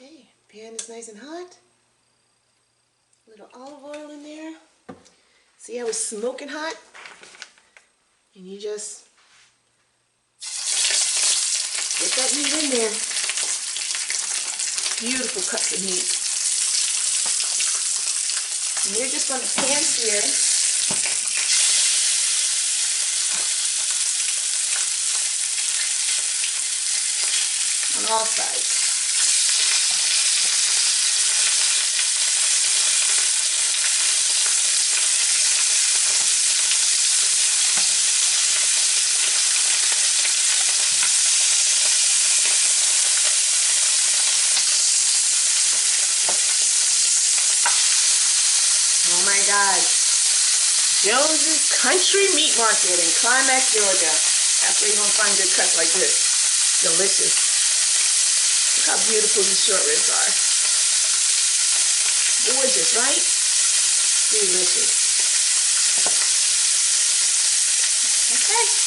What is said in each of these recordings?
Okay, pan is nice and hot. A little olive oil in there. See how it's smoking hot? And you just get that meat in there. Beautiful cuts of meat. And you're just going to pan sear on all sides. Oh my God, Jones's Country Meat Market in Climax, Georgia. That's where you're going to find good cuts like this. Delicious. Look how beautiful these short ribs are. Gorgeous, right? Delicious. Okay.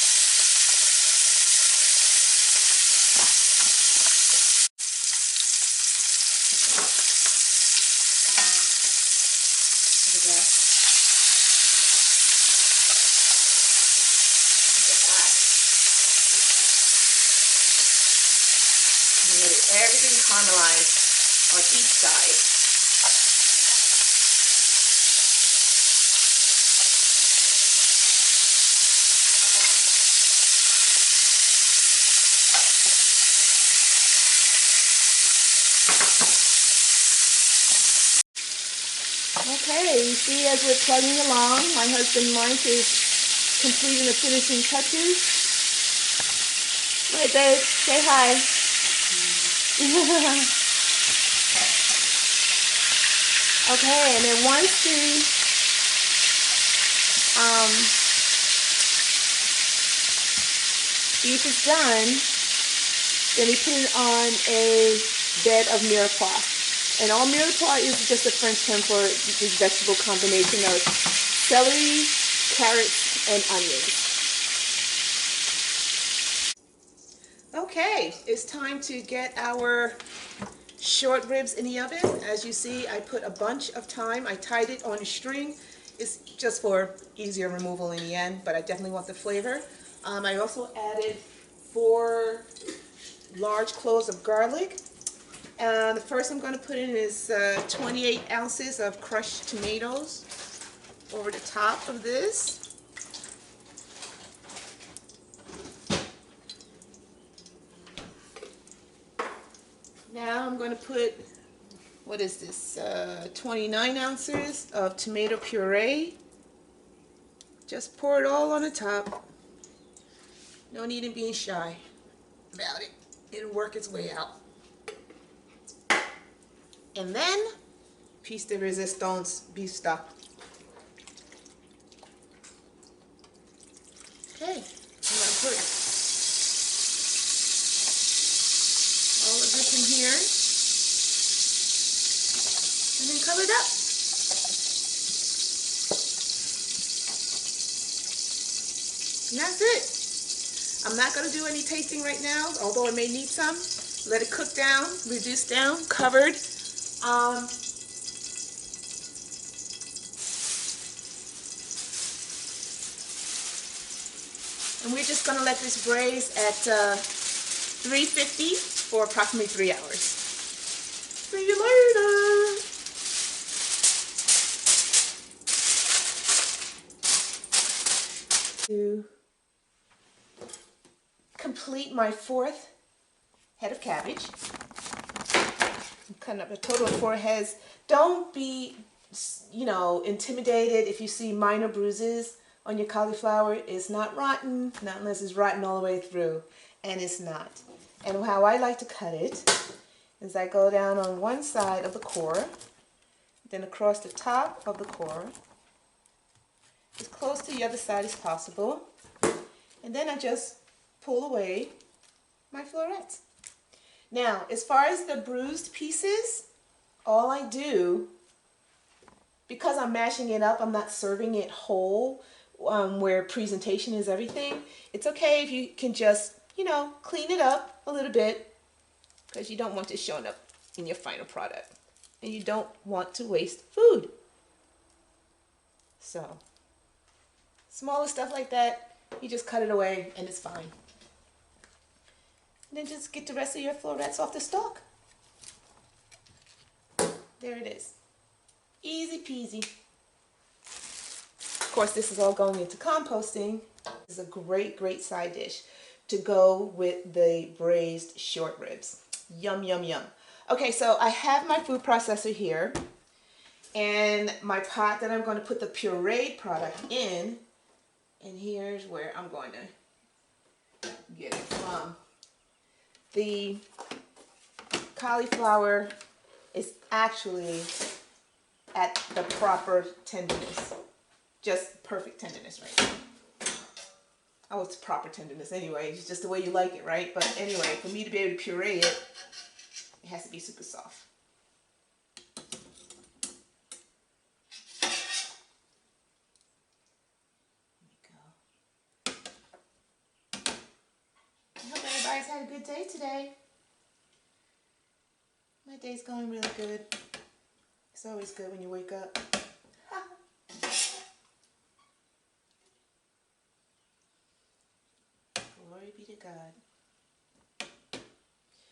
Everything caramelized on each side. Okay, you see as we're plugging along, my husband Mike is completing the finishing touches. Wait, babe, say hi. Okay, and then once the beef is done, then we put it on a bed of mirepoix. And all mirepoix is just a French term for this vegetable combination of celery, carrots, and onions. Okay, it's time to get our short ribs in the oven. As you see, I put a bunch of thyme. I tied it on a string. It's just for easier removal in the end, but I definitely want the flavor. I also added 4 large cloves of garlic. The first I'm going to put in is 28 ounces of crushed tomatoes over the top of this. Now I'm going to put, what is this, 29 ounces of tomato puree. Just pour it all on the top. No need in being shy about it. It'll work its way out. And then, piece de resistance, beef stock. Okay, I'm going to put all of this in here. And then cover it up. And that's it. I'm not going to do any tasting right now, although I may need some. Let it cook down, reduce down, covered. And we're just going to let this braise at 350 for approximately 3 hours. See you later. To complete my 4th head of cabbage. I'm cutting up a total of 4 heads. Don't be, intimidated if you see minor bruises on your cauliflower. It's not rotten, not unless it's rotten all the way through, and it's not. And how I like to cut it is I go down on one side of the core, then across the top of the core, as close to the other side as possible, and then I just pull away my florets. Now, as far as the bruised pieces, all I do, because I'm mashing it up, I'm not serving it whole, where presentation is everything. It's okay if you can just, clean it up a little bit, because you don't want it showing up in your final product. And you don't want to waste food. So, smaller stuff like that, you just cut it away and it's fine. And then just get the rest of your florets off the stalk. There it is. Easy peasy. Of course, this is all going into composting. This is a great, great side dish to go with the braised short ribs. Yum, yum, yum. Okay, so I have my food processor here and my pot that I'm going to put the pureed product in. And here's where I'm going to get it from. The cauliflower is actually at the proper tenderness. Just perfect tenderness right now. Oh, it's proper tenderness anyway. It's just the way you like it, right? But anyway, for me to be able to puree it, it has to be super soft. There we go. I hope everybody's had a good day today. My day's going really good. It's always good when you wake up. Glory be to God.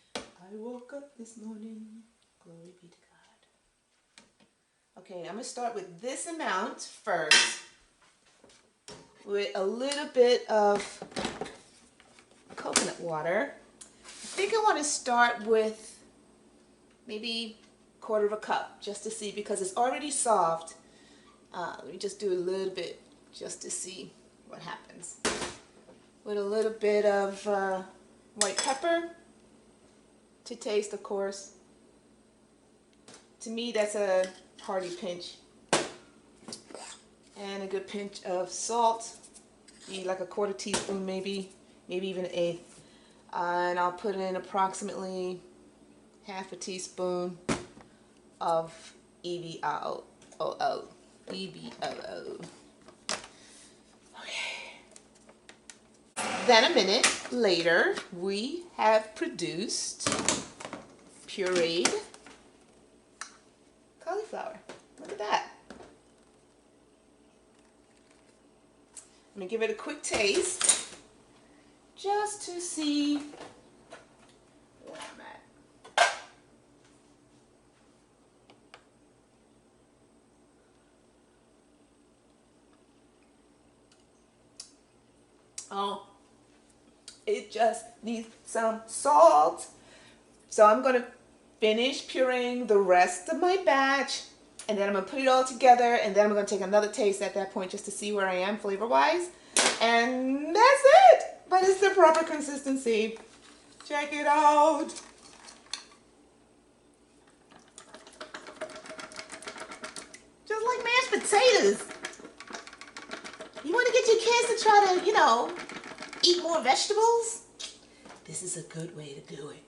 I woke up this morning. Glory be to God. Okay, I'm going to start with this amount first. With a little bit of coconut water. I think I want to start with maybe a quarter of a cup just to see, because it's already soft. Let me just do a little bit just to see what happens. With a little bit of white pepper to taste, of course. To me, that's a hearty pinch. And a good pinch of salt. Maybe like a quarter teaspoon, maybe even an eighth. And I'll put in approximately half a teaspoon of EVOO. EVOO. Okay. Then a minute later, we have produced pureed cauliflower. Look at that. I'm going to give it a quick taste just to see where I'm at. Oh, it just needs some salt. So I'm going to finish pureeing the rest of my batch, and then I'm going to put it all together, and then I'm going to take another taste at that point just to see where I am flavor-wise. And that's it! But it's the proper consistency. Check it out! Just like mashed potatoes. You want to get your kids to try to, you know, eat more vegetables? This is a good way to do it.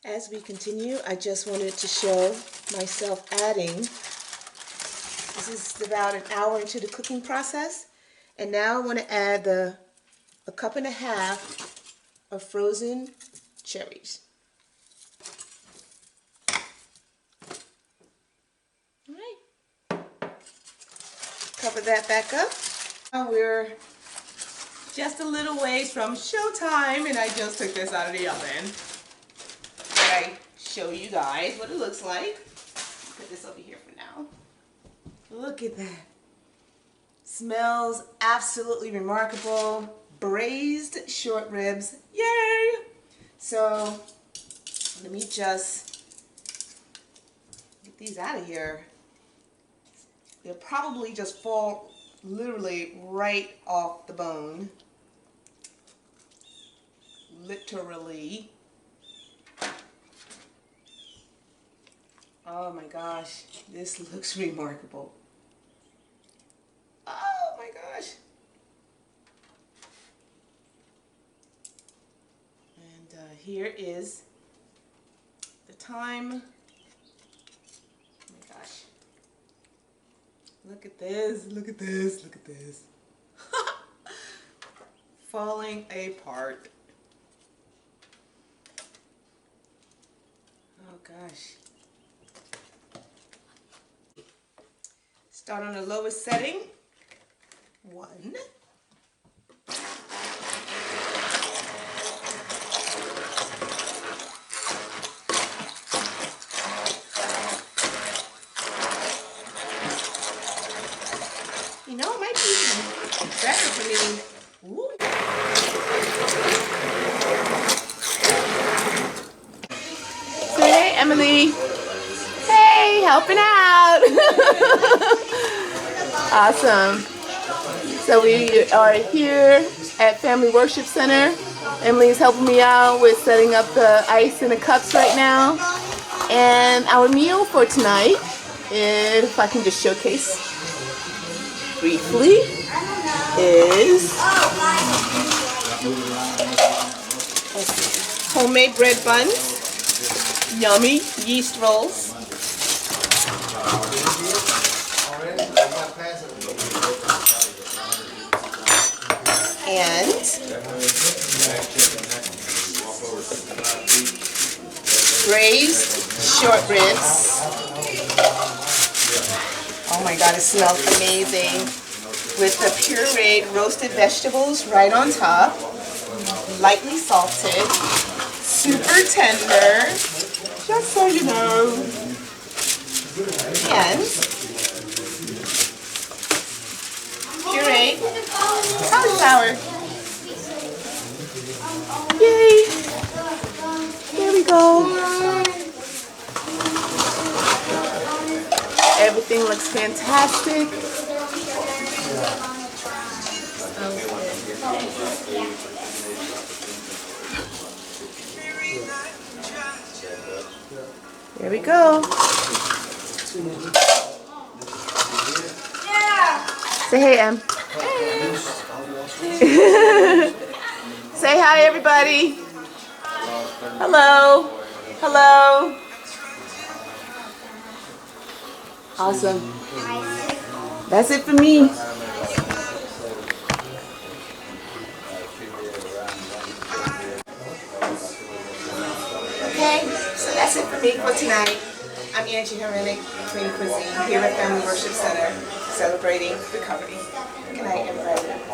As we continue, I just wanted to show myself adding. This is about an hour into the cooking process. And now I want to add a cup and a half of frozen cherries. All right. Cover that back up. Now we're just a little ways from showtime, and I just took this out of the oven. I show you guys what it looks like. Put this over here for now. Look at that. Smells absolutely remarkable. Braised short ribs. Yay! So let me just get these out of here. They'll probably just fall literally right off the bone. Literally. Oh my gosh, this looks remarkable. Oh my gosh. And here is the time. Oh my gosh. Look at this, look at this, look at this. Falling apart. gosh. Start on the lowest setting. 1. You know, it might be better for me. Ooh. Say hey, Emily. Hey, helping out. Awesome. So we are here at Family Worship Center. Emily's helping me out with setting up the ice in the cups right now. And our meal for tonight, if I can just showcase briefly, is homemade bread buns, yummy yeast rolls, and braised short ribs. Oh my God, it smells amazing. With the pureed roasted vegetables right on top, lightly salted, super tender, just so you know. And pureed cauliflower. Yay! There we go. Everything looks fantastic. There we go. Say hey, Em. Say hi, everybody. Hello. Hello. Awesome. That's it for me. Okay, so that's it for me for tonight. I'm Angie Herenick, Clean Cuisine, here at Family Worship Center, celebrating recovery. Good night, everybody.